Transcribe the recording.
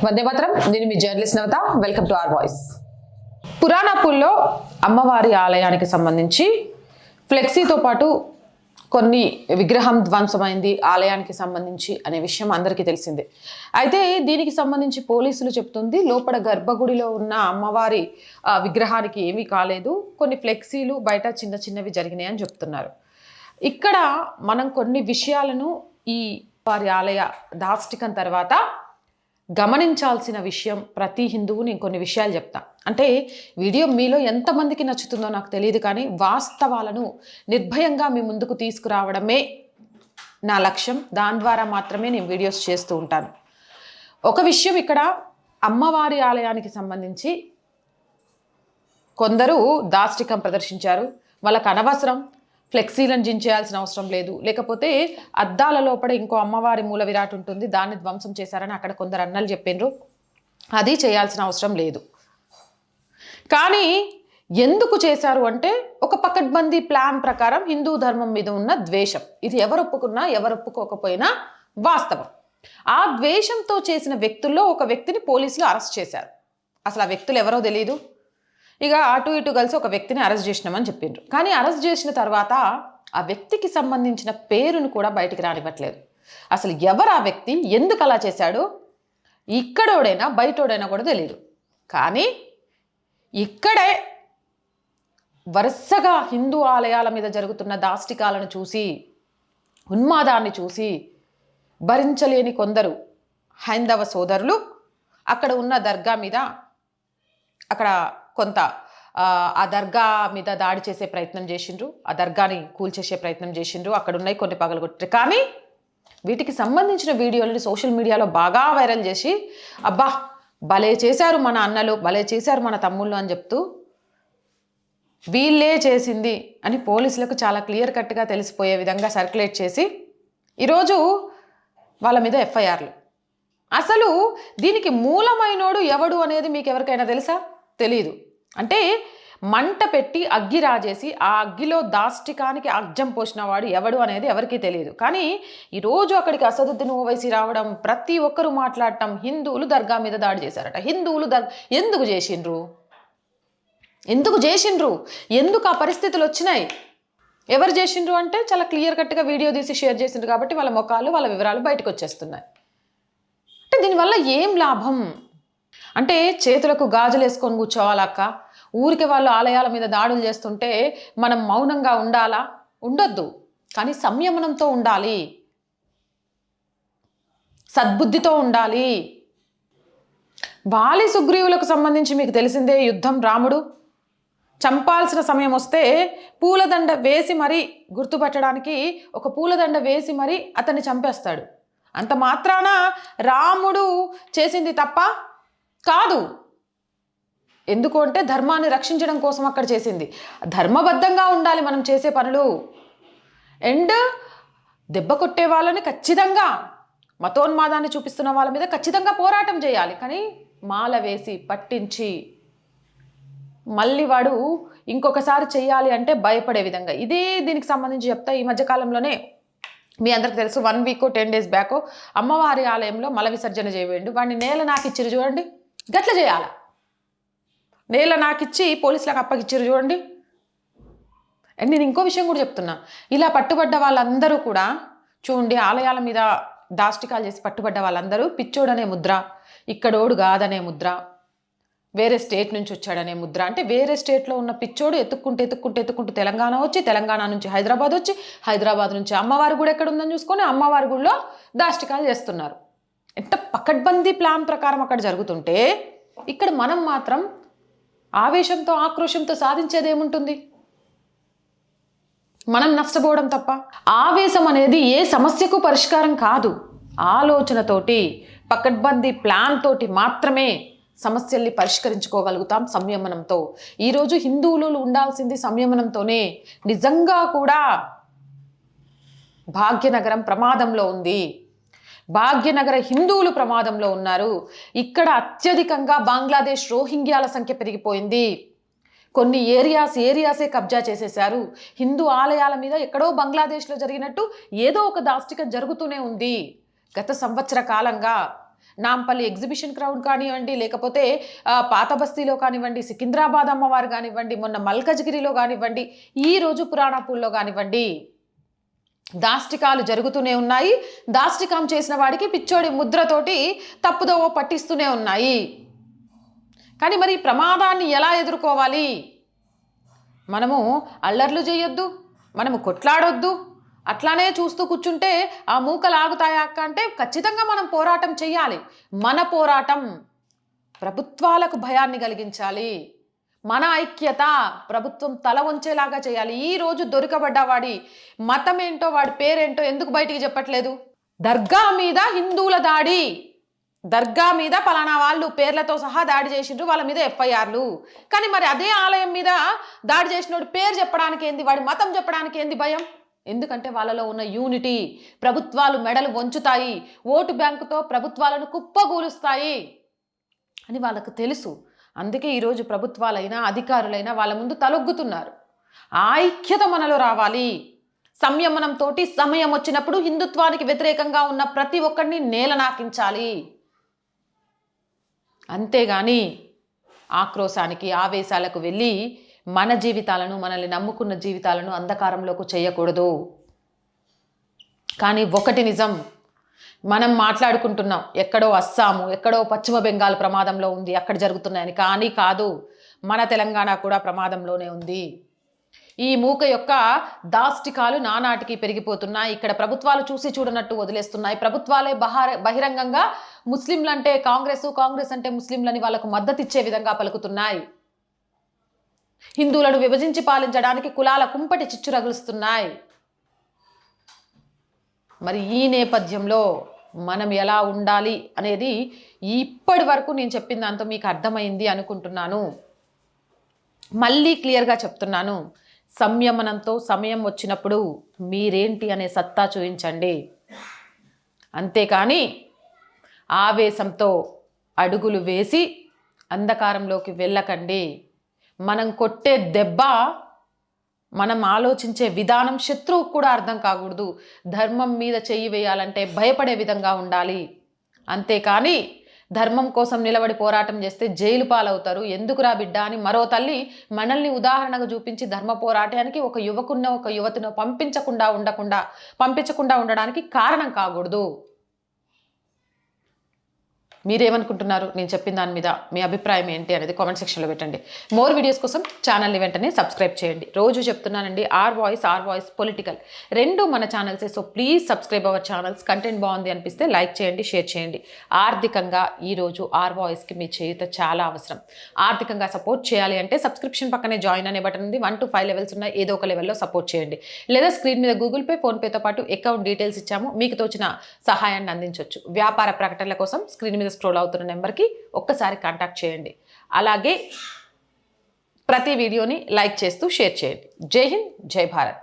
వందే మాత్రం. నేను మీ journalist Navata. Welcome to our voice. పురాణాపూల్లో అమ్మవారి ఆలయానికి సంబంధించి ఫ్లెక్సీతో పాటు కొన్ని విగ్రహం ధ్వంసమైంది ఆలయానికి సంబంధించి అనే విషయం అందరికీ తెలిసిందే. అయితే దీనికి సంబంధించి పోలీసులు చెప్తుంది లోపల గర్భగుడిలో ఉన్న అమ్మవారి విగ్రహానికి ఏమీ కాలేదు, కొన్ని ఫ్లెక్సీలు బయట చిన్న చిన్నవి జరిగినాయి అని చెప్తున్నారు. ఇక్కడ మనం కొన్ని విషయాలను ఈ వారి ఆలయ దాష్టికం తర్వాత గమనించాల్సిన విషయం, ప్రతి హిందువు నేను కొన్ని విషయాలు చెప్తా. అంటే వీడియో మీలో ఎంతమందికి నచ్చుతుందో నాకు తెలియదు, కానీ వాస్తవాలను నిర్భయంగా మీ ముందుకు తీసుకురావడమే నా లక్ష్యం. దాని ద్వారా మాత్రమే నేను వీడియోస్ చేస్తూ ఉంటాను. ఒక విషయం, ఇక్కడ అమ్మవారి ఆలయానికి సంబంధించి కొందరు దాష్టికం ప్రదర్శించారు. వాళ్ళకు అనవసరం, ఫ్లెక్సీలను జించేయాల్సిన అవసరం లేదు, లేకపోతే అద్దాల లోపల ఇంకో అమ్మవారి మూల విరాట్ ఉంటుంది దాన్ని ధ్వంసం చేశారని అక్కడ కొందరు అన్నలు చెప్పిండ్రు. అది చేయాల్సిన అవసరం లేదు. కానీ ఎందుకు చేశారు అంటే ఒక పకడ్బందీ ప్లాన్ ప్రకారం హిందూ ధర్మం మీద ఉన్న ద్వేషం. ఇది ఎవరు ఒప్పుకున్నా ఎవరు ఒప్పుకోకపోయినా వాస్తవం. ఆ ద్వేషంతో చేసిన వ్యక్తుల్లో ఒక వ్యక్తిని పోలీసులు అరెస్ట్ చేశారు. అసలు ఆ వ్యక్తులు ఎవరో తెలియదు. ఇక అటు ఇటు కలిసి ఒక వ్యక్తిని అరెస్ట్ చేసినామని చెప్పిండ్రు. కానీ అరెస్ట్ చేసిన తర్వాత ఆ వ్యక్తికి సంబంధించిన పేరును కూడా బయటికి రానివ్వట్లేదు. అసలు ఎవరు ఆ వ్యక్తి, ఎందుకు అలా చేశాడు, ఇక్కడోడైనా బయటోడైనా కూడా తెలియదు. కానీ ఇక్కడే వరుసగా హిందూ ఆలయాల మీద జరుగుతున్న దాష్టికాలను చూసి, ఉన్మాదాన్ని చూసి భరించలేని కొందరు హైందవ సోదరులు అక్కడ ఉన్న దర్గా మీద, అక్కడ కొంత ఆ దర్గా మీద దాడి చేసే ప్రయత్నం చేసిండ్రు, ఆ దర్గాని కూల్చేసే ప్రయత్నం చేసిండ్రు, అక్కడ ఉన్నాయి కొన్ని పగలగొట్టారు. కానీ వీటికి సంబంధించిన వీడియోలని సోషల్ మీడియాలో బాగా వైరల్ చేసి, అబ్బా భలే చేశారు మన అన్నలు, భలే చేశారు మన తమ్ముళ్ళు అని చెప్తూ వీళ్ళే చేసింది అని పోలీసులకు చాలా క్లియర్ కట్గా తెలిసిపోయే విధంగా సర్క్యులేట్ చేసి ఈరోజు వాళ్ళ మీద ఎఫ్ఐఆర్లు. అసలు దీనికి మూలమైనోడు ఎవడు అనేది మీకు ఎవరికైనా తెలుసా? తెలీదు. అంటే మంట పెట్టి అగ్గి రాజేసి ఆ అగ్గిలో దాష్టికానికి అగ్జం పోసిన వాడు ఎవడు అనేది ఎవరికీ తెలియదు. కానీ ఈరోజు అక్కడికి అసదుద్దీన్ ఓవైసీ రావడం, ప్రతి ఒక్కరూ మాట్లాడటం, హిందువులు దర్గా మీద దాడి చేశారట. హిందువులు ఎందుకు చేసిండ్రు, ఎందుకు చేసిండ్రు, ఎందుకు ఆ పరిస్థితులు వచ్చినాయి, ఎవరు చేసిండ్రు అంటే చాలా క్లియర్ కట్గా వీడియో తీసి షేర్ చేసిండ్రు కాబట్టి వాళ్ళ ముఖాలు వాళ్ళ వివరాలు బయటకు వచ్చేస్తున్నాయి. అంటే దీనివల్ల ఏం లాభం అంటే చేతులకు గాజులు వేసుకొని కూర్చోవాలక్క, ఊరికి వాళ్ళు ఆలయాల మీద దాడులు చేస్తుంటే మనం మౌనంగా ఉండాలా? ఉండొద్దు. కానీ సంయమనంతో ఉండాలి, సద్బుద్ధితో ఉండాలి. వాలి సుగ్రీవులకు సంబంధించి మీకు తెలిసిందే, యుద్ధం రాముడు చంపాల్సిన సమయం వస్తే పూలదండ వేసి మరీ, గుర్తుపట్టడానికి ఒక పూలదండ వేసి మరీ అతన్ని చంపేస్తాడు. అంత మాత్రాన రాముడు చేసింది తప్ప కాదు. ఎందుకు అంటే ధర్మాన్ని రక్షించడం కోసం అక్కడ చేసింది. ధర్మబద్ధంగా ఉండాలి మనం చేసే పనులు. అండ్ దెబ్బ కొట్టే వాళ్ళని ఖచ్చితంగా, మతోన్మాదాన్ని చూపిస్తున్న వాళ్ళ మీద ఖచ్చితంగా పోరాటం చేయాలి. కానీ మాల వేసి పట్టించి మళ్ళీ వాడు ఇంకొకసారి చేయాలి అంటే భయపడే విధంగా, ఇదే దీనికి సంబంధించి చెప్తా. ఈ మధ్యకాలంలోనే మీ అందరికి తెలుసు, 1 వీక్ 10 డేస్ బ్యాక్ అమ్మవారి ఆలయంలో మల విసర్జన చేయవేయండు. వాడిని నేల నాకిచ్చిరు చూడండి, గట్ల చేయాల. నేల నాకిచ్చి పోలీసులకు అప్పగిచ్చిరు చూడండి. అండ్ నేను ఇంకో విషయం కూడా చెప్తున్నా, ఇలా పట్టుబడ్డ వాళ్ళందరూ కూడా చూడండి, ఆలయాల మీద దాష్టికాలు చేసి పట్టుబడ్డ వాళ్ళందరూ పిచ్చోడనే ముద్ర, ఇక్కడోడు కాదనే ముద్ర, వేరే స్టేట్ నుంచి వచ్చాడనే ముద్ర. అంటే వేరే స్టేట్లో ఉన్న పిచ్చోడు ఎత్తుక్కుంటూ తెలంగాణ వచ్చి, తెలంగాణ నుంచి హైదరాబాద్ వచ్చి, హైదరాబాద్ నుంచి అమ్మవారి గుడి ఎక్కడ ఉందని చూసుకొని అమ్మవారి గుడిలో దాష్టికాలు చేస్తున్నారు. ఎంత పకడ్బందీ ప్లాన్ ప్రకారం అక్కడ జరుగుతుంటే ఇక్కడ మనం మాత్రం ఆవేశంతో ఆక్రోశంతో సాధించేది ఏముంటుంది? మనం నష్టపోవడం తప్ప. ఆవేశం అనేది ఏ సమస్యకు పరిష్కారం కాదు. ఆలోచనతోటి, పకడ్బందీ ప్లాన్ తోటి మాత్రమే సమస్యల్ని పరిష్కరించుకోగలుగుతాం, సంయమనంతో. ఈరోజు హిందువులు ఉండాల్సింది సంయమనంతోనే. నిజంగా కూడా భాగ్యనగరం ప్రమాదంలో ఉంది, భాగ్యనగర హిందువులు ప్రమాదంలో ఉన్నారు. ఇక్కడ బంగ్లాదేశ్ రోహింగ్యాల సంఖ్య పెరిగిపోయింది. కొన్ని ఏరియాసే కబ్జా చేసేశారు. హిందూ ఆలయాల మీద ఎక్కడో బంగ్లాదేశ్లో జరిగినట్టు ఏదో ఒక దాష్టికం జరుగుతూనే ఉంది గత సంవత్సర కాలంగా. నాంపల్లి ఎగ్జిబిషన్ గ్రౌండ్ కానివ్వండి, లేకపోతే పాత బస్తీలో కానివ్వండి, సికింద్రాబాద్ అమ్మవారు కానివ్వండి, మొన్న మల్కజ్గిరిలో కానివ్వండి, ఈరోజు పురాణపూల్లో కానివ్వండి, దాష్టికాలు జరుగుతూనే ఉన్నాయి. దాష్టికం చేసిన వాడికి పిచ్చోడి ముద్రతోటి తప్పుదోవ పట్టిస్తూనే ఉన్నాయి. కానీ మరి ప్రమాదాన్ని ఎలా ఎదుర్కోవాలి? మనము అల్లర్లు చేయొద్దు, మనము కొట్లాడొద్దు, అట్లానే చూస్తూ కూర్చుంటే ఆ మూకలు ఆగుతాయా అక్క అంటే ఖచ్చితంగా మనం పోరాటం చేయాలి. మన పోరాటం ప్రభుత్వాలకు భయాన్ని కలిగించాలి. మన ఐక్యత ప్రభుత్వం తల వంచేలాగా చేయాలి. ఈరోజు దొరకబడ్డవాడి మతం ఏంటో, వాడి పేరేంటో ఎందుకు బయటికి చెప్పట్లేదు? దర్గా మీద హిందువుల దాడి, దర్గా మీద పలానా వాళ్ళు పేర్లతో సహా దాడి చేసిండ్రు, వాళ్ళ మీద ఎఫ్ఐఆర్లు. కానీ మరి అదే ఆలయం మీద దాడి చేసినోడు పేరు చెప్పడానికి ఏంది, వాడి మతం చెప్పడానికి ఏంది భయం? ఎందుకంటే వాళ్ళలో ఉన్న యూనిటీ. ప్రభుత్వాలు మెడలు వంచుతాయి, ఓటు బ్యాంకుతో ప్రభుత్వాలను కుప్పగూలుస్తాయి అని వాళ్ళకు తెలుసు. అందుకే ఈరోజు ప్రభుత్వాలైనా అధికారులైనా వాళ్ళ ముందు తలొగ్గుతున్నారు. ఆ ఐక్యత మనలో రావాలి. సంయమనంతో సమయం వచ్చినప్పుడు హిందుత్వానికి వ్యతిరేకంగా ఉన్న ప్రతి ఒక్కరిని నేలనాకించాలి. అంతేగాని ఆక్రోశానికి ఆవేశాలకు వెళ్ళి మన జీవితాలను, మనల్ని నమ్ముకున్న జీవితాలను అంధకారంలోకి చేయకూడదు. కానీ ఒకటి నిజం, మనం మాట్లాడుకుంటున్నాం ఎక్కడో అస్సాము, ఎక్కడో పశ్చిమ బెంగాల్ ప్రమాదంలో ఉంది, అక్కడ జరుగుతున్నాయని. కానీ కాదు, మన తెలంగాణ కూడా ప్రమాదంలోనే ఉంది. ఈ మూక యొక్క దాష్టికాలు నానాటికి పెరిగిపోతున్నాయి. ఇక్కడ ప్రభుత్వాలు చూసి చూడనట్టు వదిలేస్తున్నాయి. ప్రభుత్వాలే బహిరంగంగా ముస్లింలు అంటే కాంగ్రెస్, కాంగ్రెస్ అంటే ముస్లింలని వాళ్ళకు మద్దతు ఇచ్చే విధంగా పలుకుతున్నాయి. హిందువులను విభజించి పాలించడానికి కులాల కుంపటి చిచ్చు రగులుస్తున్నాయి. మరి ఈ నేపథ్యంలో మనం ఎలా ఉండాలి అనేది ఇప్పటి వరకు నేను చెప్పిన దాంతో మీకు అర్థమైంది అనుకుంటున్నాను. మళ్ళీ క్లియర్గా చెప్తున్నాను, సంయమనంతో సమయం వచ్చినప్పుడు మీరేంటి అనే సత్తా చూపించండి. అంతేకాని ఆవేశంతో అడుగులు వేసి అంధకారంలోకి వెళ్ళకండి. మనం కొట్టే దెబ్బ, మనం ఆలోచించే విధానం శత్రువుకు కూడా అర్థం కాకూడదు. ధర్మం మీద చెయ్యి వేయాలంటే భయపడే విధంగా ఉండాలి. అంతేకాని ధర్మం కోసం నిలబడి పోరాటం చేస్తే జైలు పాలవుతారు. ఎందుకురా బిడ్డ అని మరో తల్లి మనల్ని ఉదాహరణగా చూపించి ధర్మ పోరాటానికి ఒక యువకున్నో ఒక యువతినో పంపించకుండా ఉండడానికి కారణం కాకూడదు. మీరేమనుకుంటున్నారు నేను చెప్పిన దాని మీద? మీ అభిప్రాయం ఏంటి అనేది కామెంట్ సెక్షన్లో పెట్టండి. మోర్ వీడియోస్ కోసం ఛానల్ని వెంటనే సబ్స్క్రైబ్ చేయండి. రోజు చెప్తున్నానండి, ఆర్ వాయిస్ పొలిటికల్ రెండు మన ఛానల్సే. So please subscribe our channels. Content బాగుంది అనిపిస్తే లైక్ చేయండి, షేర్ చేయండి. ఆర్థికంగా ఈరోజు ఆర్ వాయిస్కి మీ చేయుత చాలా అవసరం. ఆర్థికంగా సపోర్ట్ చేయాలి అంటే సబ్స్క్రిప్షన్ పక్కనే జాయిన్ అనే బటన్ ఉంది. 1 to 5 లెవెల్స్ ఉన్నాయి. ఏదో ఒక లెవెల్లో సపోర్ట్ చేయండి. లేదా స్క్రీన్ మీద గూగుల్ పే, ఫోన్పేతో పాటు అకౌంట్ డీటెయిల్స్ ఇచ్చాము, మీకు తోచిన సహాయాన్ని అందించవచ్చు. వ్యాపార ప్రకటనల కోసం స్క్రీన్ మీద స్క్రోల్ అవుతున్న నెంబర్కి ఒక్కసారి కాంటాక్ట్ చేయండి. అలాగే ప్రతి వీడియోని లైక్ చేస్తూ షేర్ చేయండి. జై హింద్, జై భారత్.